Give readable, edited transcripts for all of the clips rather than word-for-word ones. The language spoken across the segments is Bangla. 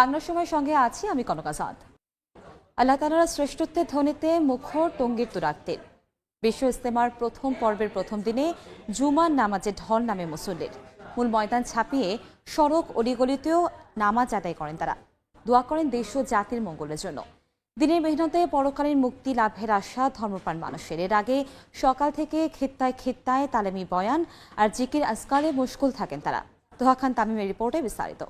বাংলা সময়ের সঙ্গে আছি আমি কনক আজাদ। আল্লাহ তাআলার শ্রেষ্ঠত্বের ধ্বনিতে মুখর টঙ্গীর তুরাগতীর। বিশ্ব ইজতেমার প্রথম পর্বের প্রথম দিনে জুমার নামাজে ঢল নামে মুসল্লির। মূল ময়দান ছাপিয়ে সড়ক অলিগলিতেও নামাজ আদায় করেন তারা। দোয়া করেন দেশ ও জাতির মঙ্গলের জন্য। দিনের মেহনতে পরকালীন মুক্তি লাভের আশা ধর্মপ্রাণ মানুষের। এর আগে সকাল থেকে খিত্তায় খিত্তায় তালেমি বয়ান আর জিকির আজকারে মুশকুল থাকেন তারা। তোহা খান তামিমের রিপোর্টে বিস্তারিত।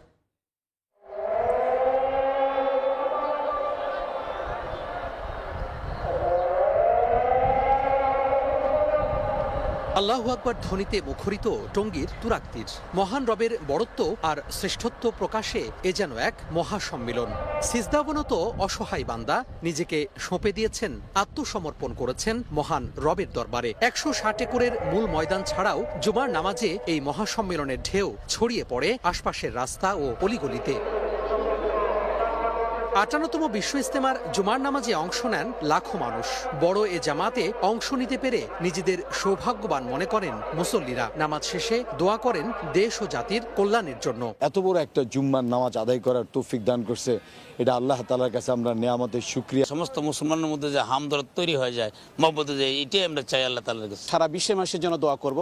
আল্লাহু আকবার ধ্বনিতে মুখরিত টঙ্গীর তুরাগতীর। মহান রবের বড়ত্ব আর শ্রেষ্ঠত্ব প্রকাশে এ যেন এক মহাসম্মিলন। সিজদাবনত অসহায় বান্দা নিজেকে সঁপে দিয়েছেন, আত্মসমর্পণ করেছেন মহান রবের দরবারে। 160 একরের মূল ময়দান ছাড়াও জুমার নামাজে এই মহাসম্মেলনের ঢেউ ছড়িয়ে পড়ে আশপাশের রাস্তা ও অলিগলিতে। 58তম বিশ্ব ইজতেমার জুমার নামাজে অংশ নেন লাখো মানুষ। বড় এ জামাতে অংশ নিতে পেরে নিজেদের সৌভাগ্যবান মনে করেন মুসল্লিরা। নামাজ শেষে দোয়া করেন দেশ ও জাতির কল্যাণের জন্য। এত বড় একটা জুম্মার নামাজ আদায় করার তৌফিক দান করছে, এটা আল্লাহ তাআলার কাছে আমরা নিয়ামতের শুকরিয়া। সমস্ত মুসলমানের মধ্যে যে হামদরদ তৈরি হয়ে যায়, মহব্বত যায়, এটাই আমরা চাই আল্লাহ তাআলার কাছে। সারা বিশ্বের মানুষের জন্য দোয়া করব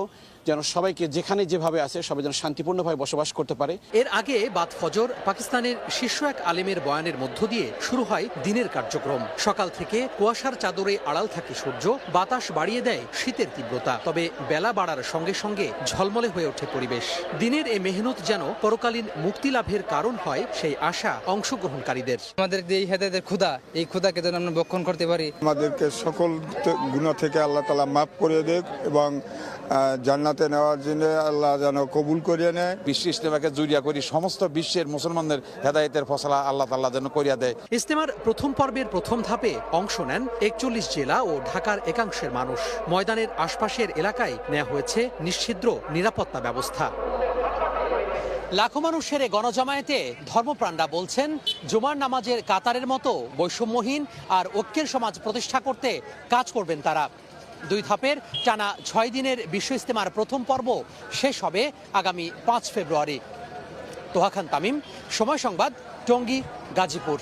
যেন সবাইকে যেখানে যেভাবে আছে সবাই যেন শান্তিপূর্ণভাবে বসবাস করতে পারে। এর আগে বাদ ফজর পাকিস্তানের শীর্ষ এক আলেমের বয়ানের মধ্য দিয়ে শুরু হয় দিনের কার্যক্রম। সকাল থেকে কুয়াশার চাদরে আড়াল থাকে সূর্য, বাতাস বাড়িয়ে দেয় শীতের তীব্রতা। তবে বেলা বাড়ার সঙ্গে সঙ্গে ঝলমলে হয়ে ওঠে পরিবেশ। দিনের এই মেহনত যেন পরকালীন মুক্তি লাভের কারণ হয়, সেই আশা অংশগ্রহণকারীদের। আমাদের যে হেদায়েতের ক্ষুধা, এই ক্ষুধাকে যেন আমরা ভক্ষণ করতে পারি। আমাদেরকে সকল গুনাহ থেকে আল্লাহ তাআলা মাফ করে দেয় এবং জান্নাতে নেওয়ার জন্য আল্লাহ যেন কবুল করিয়ে নেয়। বিশ্ব ইজতেমাকে জুড়িয়া করি সমস্ত বিশ্বের মুসলমানদের হেদায়েতের ফসলা আল্লাহ তাআলা যেন করিয়া দেয়। ইজতেমার প্রথম পর্বের প্রথম ধাপে অংশ নেন 41 জেলা ও ঢাকার একাংশের মানুষ। ময়দানের আশপাশের এলাকায় নেওয়া হয়েছে নিশ্ছিদ্র নিরাপত্তা ব্যবস্থা। লাখো মানুষের গণজমায়েতে ধর্মপ্রাণরা বলছেন, জুমার নামাজের কাতারের মতো বৈষম্যহীন আর ঐক্যের সমাজ প্রতিষ্ঠা করতে কাজ করবেন তারা। 2 ধাপের টানা 6 দিনের বিশ্ব ইজতেমার প্রথম পর্ব শেষ হবে আগামী 5 ফেব্রুয়ারি। তোহা খান তামিম, সময় সংবাদ, টঙ্গী, গাজীপুর।